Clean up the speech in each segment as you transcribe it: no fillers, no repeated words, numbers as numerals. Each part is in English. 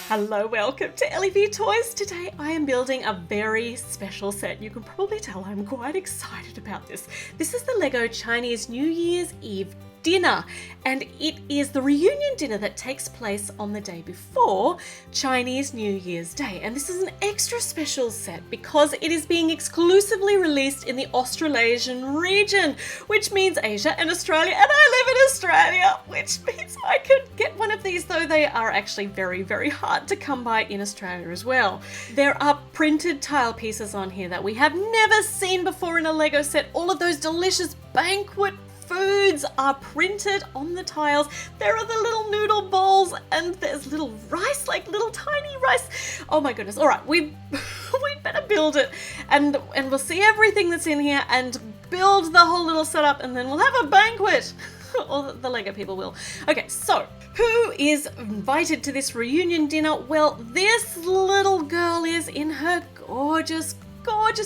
Hello, welcome to LEV Toys. Today I am building a very special set. You can probably tell I'm quite excited about this. This is the Lego Chinese New Year's Eve dinner, and it is the reunion dinner that takes place on the day before Chinese New Year's Day. And this is an extra special set because it is being exclusively released in the Australasian region, which means Asia and Australia, and I live in Australia, which means I could get one of these, though they are actually very, very hard to come by in Australia as well. There are printed tile pieces on here that we have never seen before in a Lego set. All of those delicious Banquet foods are printed on the tiles. There are the little noodle balls, and there's little rice, like little tiny rice. Oh my goodness. All right, we better build it, and we'll see everything that's in here and build the whole little setup, and then we'll have a banquet. Or the Lego people will. Okay, so who is invited to this reunion dinner? Well, this little girl is in her gorgeous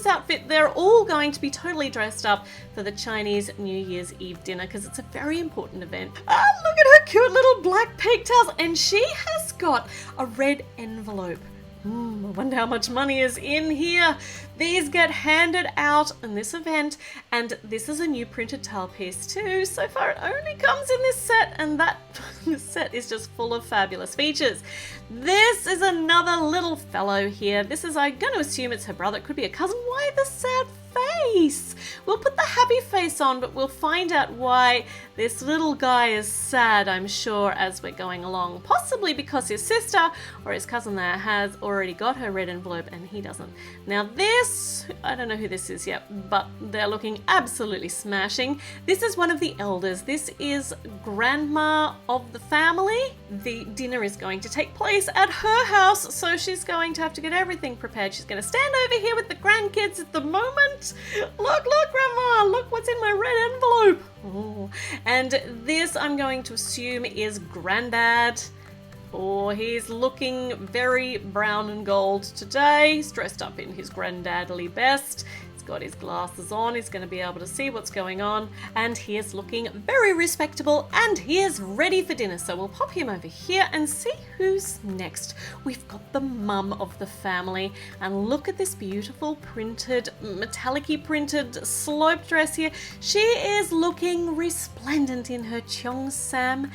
outfit. They're all going to be totally dressed up for the Chinese New Year's Eve dinner because it's a very important event. Ah, look at her cute little black pigtails, and she has got a red envelope. I wonder how much money is in here. These get handed out in this event, and this is a new printed tile piece too. So far it only comes in this set, and this set is just full of fabulous features. This is another little fellow here. This is, I'm going to assume it's her brother. It could be a cousin. Why the sad face? We'll put the happy face on, but we'll find out why this little guy is sad, I'm sure, as we're going along. Possibly because his sister or his cousin there has already got her red envelope and he doesn't. Now this, I don't know who this is yet, but they're looking absolutely smashing. This is one of the elders. This is grandma of the family. The dinner is going to take place at her house, so she's going to have to get everything prepared. She's going to stand over here with the grandkids at the moment. Look, grandma, look what's in my red envelope. Oh. And this, I'm going to assume, is granddad. Oh, he's looking very brown and gold today. He's dressed up in his granddadly best. He's got his glasses on. He's going to be able to see what's going on. And he is looking very respectable, and he is ready for dinner. So we'll pop him over here and see who's next. We've got the mum of the family. And look at this beautiful printed, metallic-y printed sloped dress here. She is looking resplendent in her cheongsam.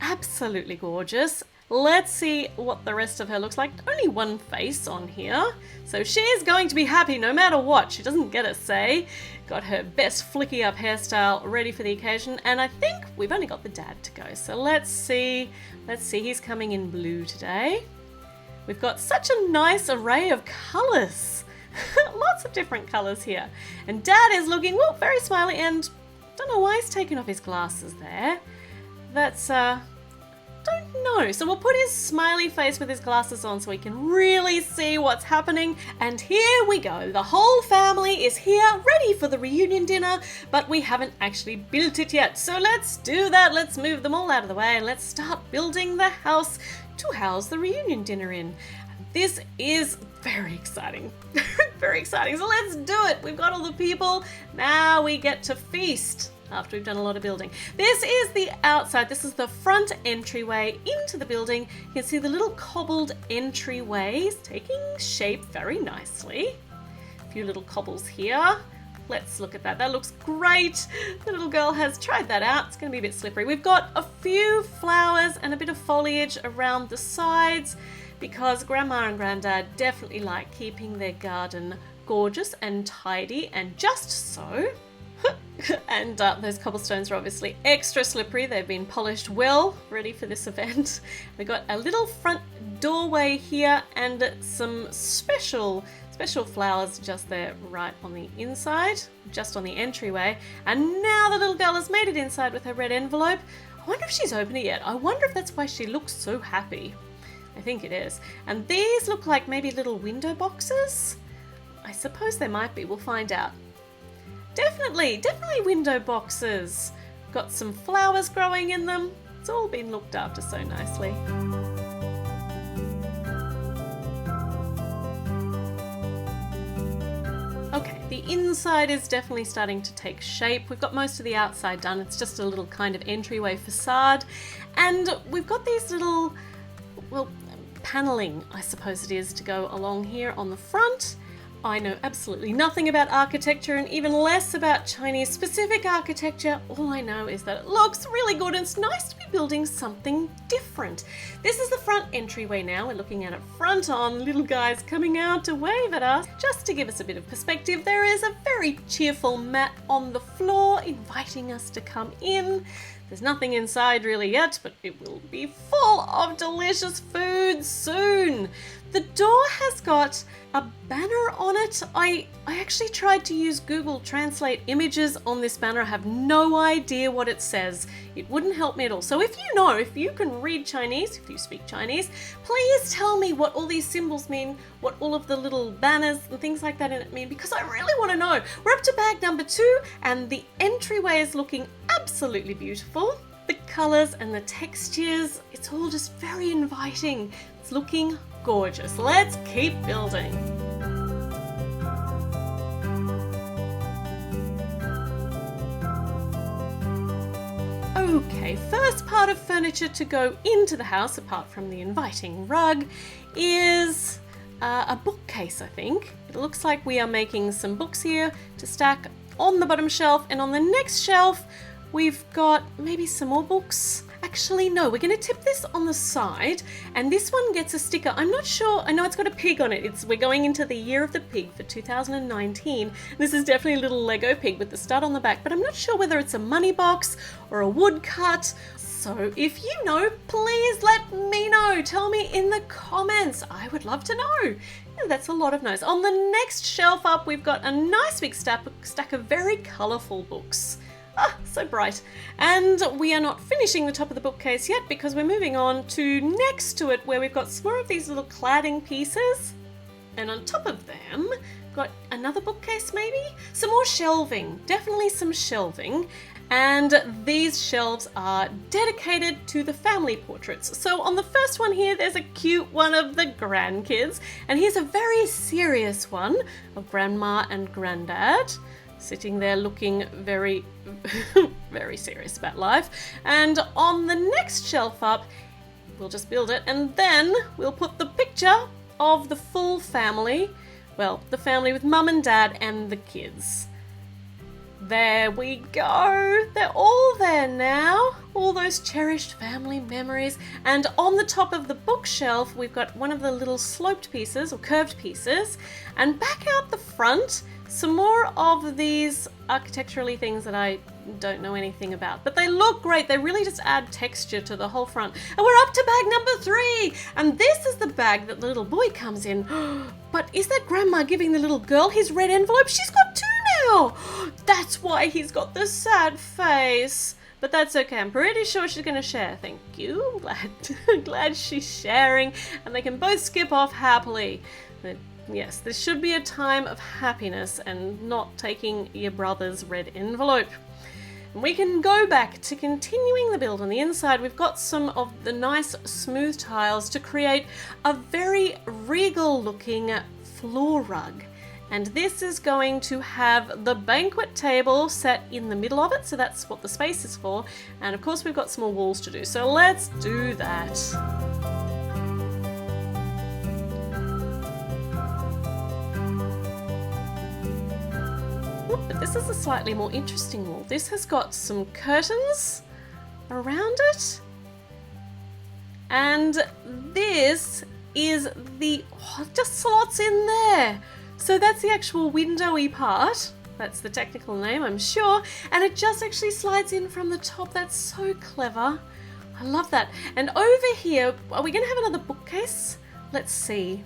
Absolutely gorgeous. Let's see what the rest of her looks like. Only one face on here, so she is going to be happy no matter what. She doesn't get a say. Got her best flicky up hairstyle ready for the occasion, and I think we've only got the dad to go. So let's see. He's coming in blue today. We've got such a nice array of colours. Lots of different colours here. And dad is looking, well, very smiley, and don't know why he's taken off his glasses there. That's don't know. So we'll put his smiley face with his glasses on so we can really see what's happening. And here we go. The whole family is here, ready for the reunion dinner, but we haven't actually built it yet. So let's do that. Let's move them all out of the way and let's start building the house to house the reunion dinner in. This is very exciting. Very exciting. So let's do it. We've got all the people. Now we get to feast. After we've done a lot of building. This is the outside. This is the front entryway into the building. You can see the little cobbled entryways taking shape very nicely. A few little cobbles here. Let's look at that. That looks great. The little girl has tried that out. It's going to be a bit slippery. We've got a few flowers and a bit of foliage around the sides because Grandma and Granddad definitely like keeping their garden gorgeous and tidy, and just so. And those cobblestones are obviously extra slippery. They've been polished well, ready for this event. We've got a little front doorway here and some special flowers just there right on the inside, just on the entryway. And now the little girl has made it inside with her red envelope. I wonder if she's opened it yet. I wonder if that's why she looks so happy. I think it is. And these look like maybe little window boxes. I suppose they might be. We'll find out. Definitely window boxes. Got some flowers growing in them. It's all been looked after so nicely. Okay, the inside is definitely starting to take shape. We've got most of the outside done. It's just a little kind of entryway facade. And we've got these little, well, paneling, I suppose it is, to go along here on the front. I know absolutely nothing about architecture and even less about Chinese specific architecture. All I know is that it looks really good and it's nice to be building something different. This is the front entryway now. We're looking at it front on, little guys coming out to wave at us. Just to give us a bit of perspective, there is a very cheerful mat on the floor inviting us to come in. There's nothing inside really yet, but it will be full of delicious food soon. The door has got a banner on it. I actually tried to use Google Translate images on this banner. I have no idea what it says. It wouldn't help me at all. So if you know, if you can read Chinese, if you speak Chinese, please tell me what all these symbols mean, what all of the little banners and things like that in it mean, because I really want to know. We're up to bag number 2 and the entryway is looking absolutely beautiful. The colors and the textures, it's all just very inviting. It's looking gorgeous. Let's keep building. Okay, first part of furniture to go into the house, apart from the inviting rug, is a bookcase, I think. It looks like we are making some books here to stack on the bottom shelf, and on the next shelf we've got maybe some more books. Actually, no, we're going to tip this on the side, and this one gets a sticker. I'm not sure. I know it's got a pig on it. We're going into the year of the pig for 2019. This is definitely a little Lego pig with the stud on the back, but I'm not sure whether it's a money box or a woodcut. So if you know, please let me know. Tell me in the comments. I would love to know. Yeah, that's a lot of no's. On the next shelf up, we've got a nice big stack of very colourful books. Ah, so bright. And we are not finishing the top of the bookcase yet because we're moving on to next to it where we've got some more of these little cladding pieces. And on top of them, got another bookcase maybe? Some more shelving, definitely some shelving. And these shelves are dedicated to the family portraits. So on the first one here, there's a cute one of the grandkids. And here's a very serious one of grandma and granddad, sitting there looking very, very serious about life. And on the next shelf up, we'll just build it, and then we'll put the picture of the full family. Well, the family with mum and dad and the kids. There we go. They're all there now. All those cherished family memories. And on the top of the bookshelf, we've got one of the little sloped pieces or curved pieces. And back out the front, some more of these architecturally things that I don't know anything about, but they look great. They really just add texture to the whole front. And we're up to bag number 3. And this is the bag that the little boy comes in. But is that grandma giving the little girl his red envelope? She's got 2 now. That's why he's got the sad face. But that's okay. I'm pretty sure she's going to share. Thank you. Glad she's sharing. And they can both skip off happily. But yes, this should be a time of happiness and not taking your brother's red envelope. And we can go back to continuing the build on the inside. We've got some of the nice smooth tiles to create a very regal looking floor rug. And this is going to have the banquet table set in the middle of it, so that's what the space is for. And of course we've got some more walls to do, so let's do that. But this is a slightly more interesting wall. This has got some curtains around it. And this is the, just slots in there. So that's the actual windowy part. That's the technical name, I'm sure. And it just actually slides in from the top. That's so clever. I love that. And over here, are we going to have another bookcase? Let's see.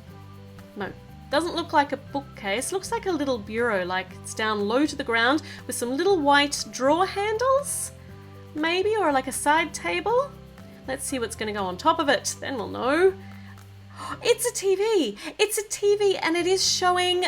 No. Doesn't look like a bookcase, looks like a little bureau, like it's down low to the ground with some little white drawer handles, maybe, or like a side table. Let's see what's going to go on top of it, then we'll know. It's a TV! It's a TV, and it is showing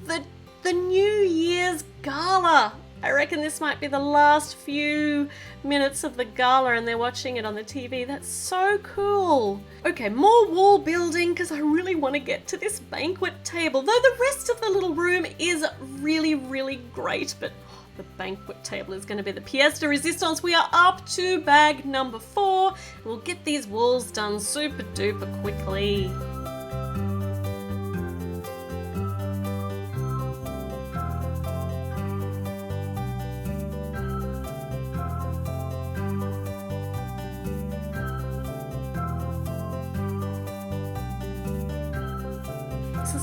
the New Year's gala. I reckon this might be the last few minutes of the gala and they're watching it on the TV. That's so cool. Okay, more wall building because I really want to get to this banquet table. Though the rest of the little room is really, really great, but The banquet table is going to be the pièce de résistance. We are up to bag number 4. We'll get these walls done super duper quickly.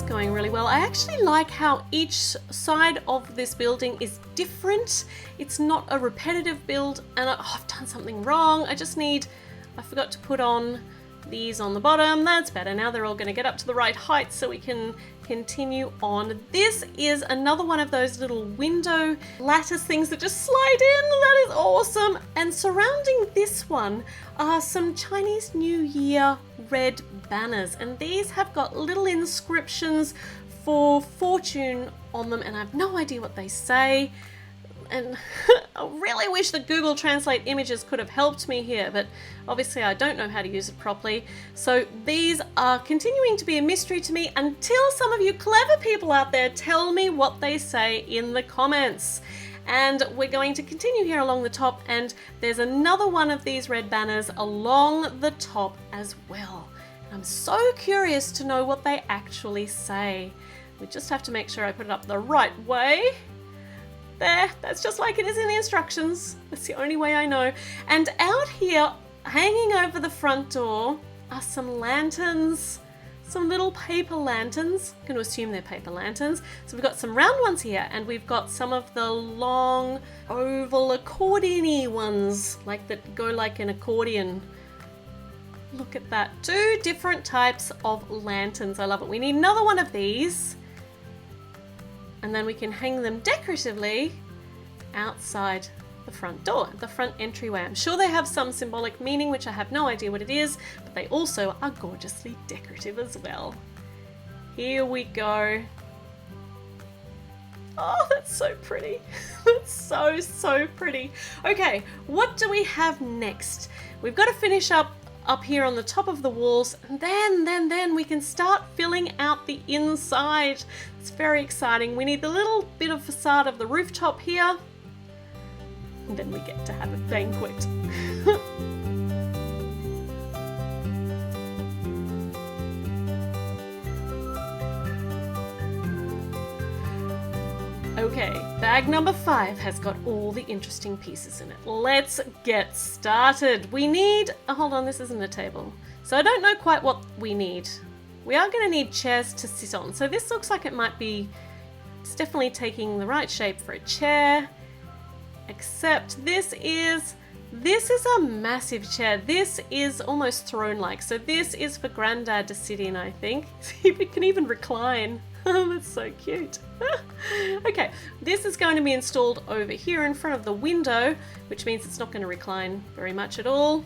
Going really well. I actually like how each side of this building is different. It's not a repetitive build, and I've done something wrong. I forgot to put on these on the bottom. That's better. Now they're all going to get up to the right height so we can continue on. This is another one of those little window lattice things that just slide in. That is awesome. And surrounding this one are some Chinese New Year red banners, and these have got little inscriptions for fortune on them, and I have no idea what they say. And I really wish that Google Translate Images could have helped me here, but obviously I don't know how to use it properly. So these are continuing to be a mystery to me until some of you clever people out there tell me what they say in the comments. And we're going to continue here along the top, and there's another one of these red banners along the top as well. And I'm so curious to know what they actually say. We just have to make sure I put it up the right way. There, that's just like it is in the instructions. That's the only way I know. And out here, hanging over the front door, are some lanterns. Some little paper lanterns. I'm going to assume they're paper lanterns. So we've got some round ones here, and we've got some of the long, oval, accordion-y ones, like that go like an accordion. Look at that. 2 different types of lanterns. I love it. We need another one of these. And then we can hang them decoratively outside the front door, the front entryway. I'm sure they have some symbolic meaning, which I have no idea what it is, but they also are gorgeously decorative as well. Here we go. Oh, that's so pretty. That's so pretty. Okay, what do we have next? We've got to finish up here on the top of the walls, and then we can start filling out the inside. It's very exciting. We need the little bit of facade of the rooftop here, and then we get to have a banquet. Okay, bag number 5 has got all the interesting pieces in it. Let's get started. We need, hold on, this isn't a table. So I don't know quite what we need. We are going to need chairs to sit on. So this looks like it might be, it's definitely taking the right shape for a chair. Except this is a massive chair. This is almost throne-like. So this is for Grandad to sit in, I think. See if it can even recline. That's so cute. Okay, this is going to be installed over here in front of the window, which means it's not going to recline very much at all.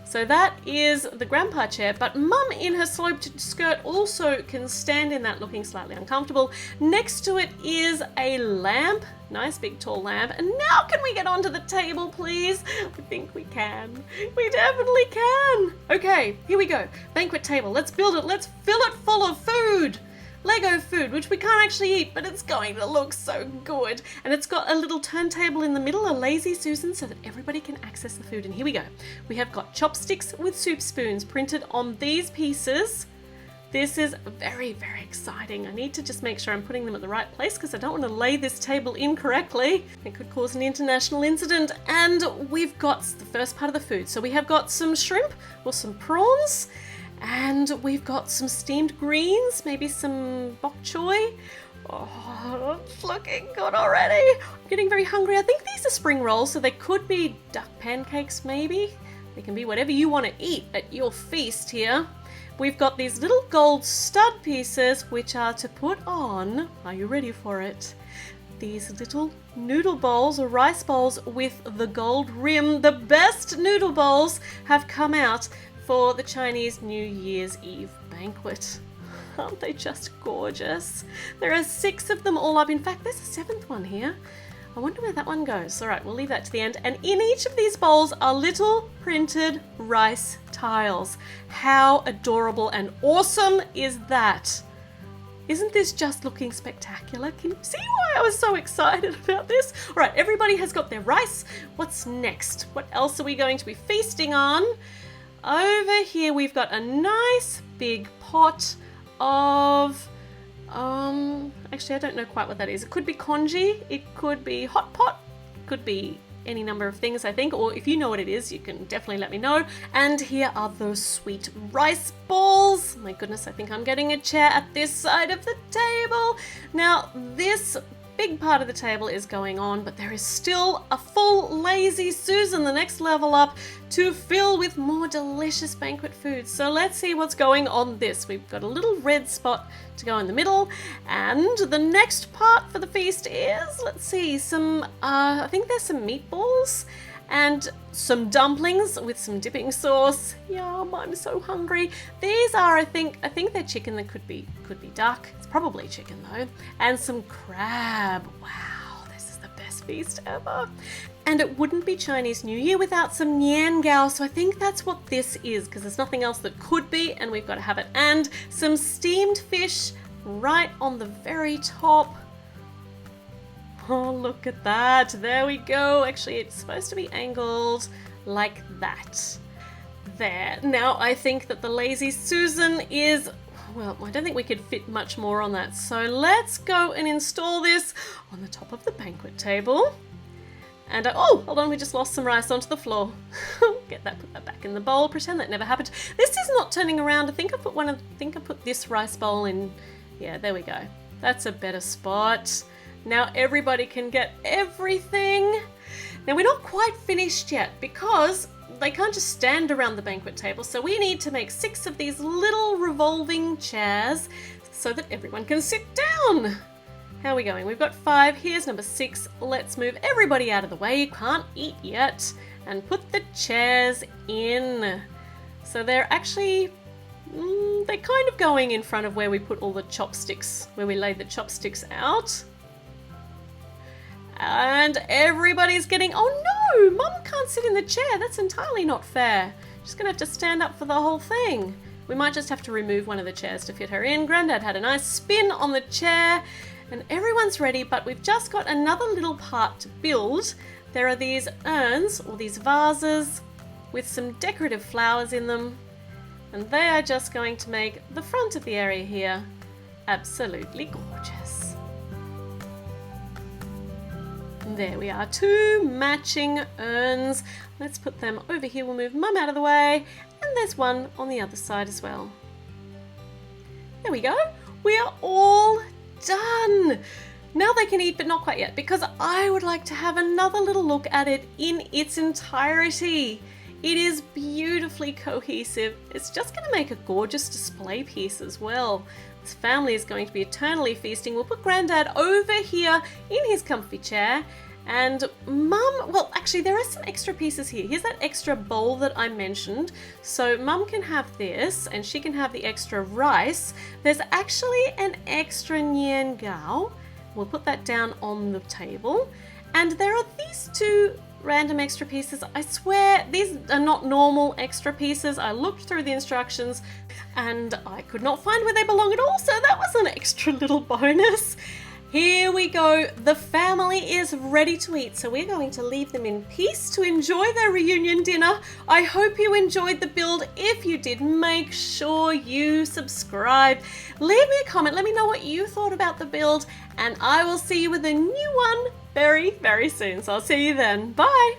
So that is the grandpa chair, but Mum in her sloped skirt also can stand in that, looking slightly uncomfortable. Next to it is a lamp, nice big tall lamp. And now can we get onto the table, please? I think we can. We definitely can. Okay, here we go. Banquet table, let's build it. Let's fill it full of food. Lego food, which we can't actually eat, but it's going to look so good. And it's got a little turntable in the middle, a lazy Susan, so that everybody can access the food. And here we go. We have got chopsticks with soup spoons printed on these pieces. This is very, very exciting. I need to just make sure I'm putting them at the right place because I don't want to lay this table incorrectly. It could cause an international incident. And we've got the first part of the food. So we have got some shrimp or some prawns. And we've got some steamed greens, maybe some bok choy. Oh, it's looking good already. I'm getting very hungry. I think these are spring rolls, so they could be duck pancakes maybe. They can be whatever you want to eat at your feast here. We've got these little gold stud pieces, which are to put on, are you ready for it? These little noodle bowls or rice bowls with the gold rim. The best noodle bowls have come out for the Chinese New Year's Eve banquet. Aren't they just gorgeous? There are 6 of them all up. In fact, there's a 7th one here. I wonder where that one goes. All right, we'll leave that to the end. And in each of these bowls are little printed rice tiles. How adorable and awesome is that? Isn't this just looking spectacular? Can you see why I was so excited about this? All right, everybody has got their rice. What's next? What else are we going to be feasting on? Over here, we've got a nice big pot of, actually, I don't know quite what that is. It could be congee, it could be hot pot, it could be any number of things, I think, or if you know what it is, you can definitely let me know. And here are those sweet rice balls. My goodness, I think I'm getting a chair at this side of the table. Now, this big part of the table is going on, but there is still a full Lazy Susan, the next level up, to fill with more delicious banquet foods. So let's see what's going on this. We've got a little red spot to go in the middle, and the next part for the feast is, let's see, some, I think there's some meatballs and some dumplings with some dipping sauce. Yum, I'm so hungry. These are, I think they're chicken. That could be duck. It's probably chicken though. And some crab. Wow, this is the best feast ever. And it wouldn't be Chinese New Year without some nian, so I think that's what this is, because there's nothing else that could be, and we've got to have it. And some steamed fish right on the very top. Oh, look at that. There we go. Actually, it's supposed to be angled like that. There. Now, I think that the Lazy Susan is, well, I don't think we could fit much more on that. So let's go and install this on the top of the banquet table. And, oh, hold on, we just lost some rice onto the floor. Get that, put that back in the bowl, pretend that never happened. This is not turning around. I think I put this rice bowl in. Yeah, there we go. That's a better spot. Now everybody can get everything. Now we're not quite finished yet because they can't just stand around the banquet table, so we need to make 6 of these little revolving chairs so that everyone can sit down. How are we going? We've got 5. Here's number 6. Let's move everybody out of the way. You can't eat yet. And put the chairs in. So they're actually, they're kind of going in front of where we put all the chopsticks, where we laid the chopsticks out. And everybody's getting, oh no, Mum can't sit in the chair. That's entirely not fair. She's gonna have to stand up for the whole thing. We might just have to remove one of the chairs to fit her in. Grandad had a nice spin on the chair and everyone's ready, but we've just got another little part to build. There are these urns or these vases with some decorative flowers in them, and they are just going to make the front of the area here absolutely gorgeous. There we are, 2 matching urns. Let's put them over here. We'll move Mum out of the way, and there's one on the other side as well. There we go. We are all done. Now they can eat, but not quite yet, because I would like to have another little look at it in its entirety. It is beautifully cohesive. It's just going to make a gorgeous display piece as well. This family is going to be eternally feasting. We'll put Grandad over here in his comfy chair, and Mum, well, actually there are some extra pieces here. Here's that extra bowl that I mentioned. So Mum can have this, and she can have the extra rice. There's actually an extra nian gao. We'll put that down on the table. And there are these 2 random extra pieces. I swear these are not normal extra pieces. I looked through the instructions and I could not find where they belong at all, so that was an extra little bonus. Here we go. The family is ready to eat, so we're going to leave them in peace to enjoy their reunion dinner. I hope you enjoyed the build. If you did, make sure you subscribe. Leave me a comment. Let me know what you thought about the build, and I will see you with a new one very, very soon. So I'll see you then. Bye.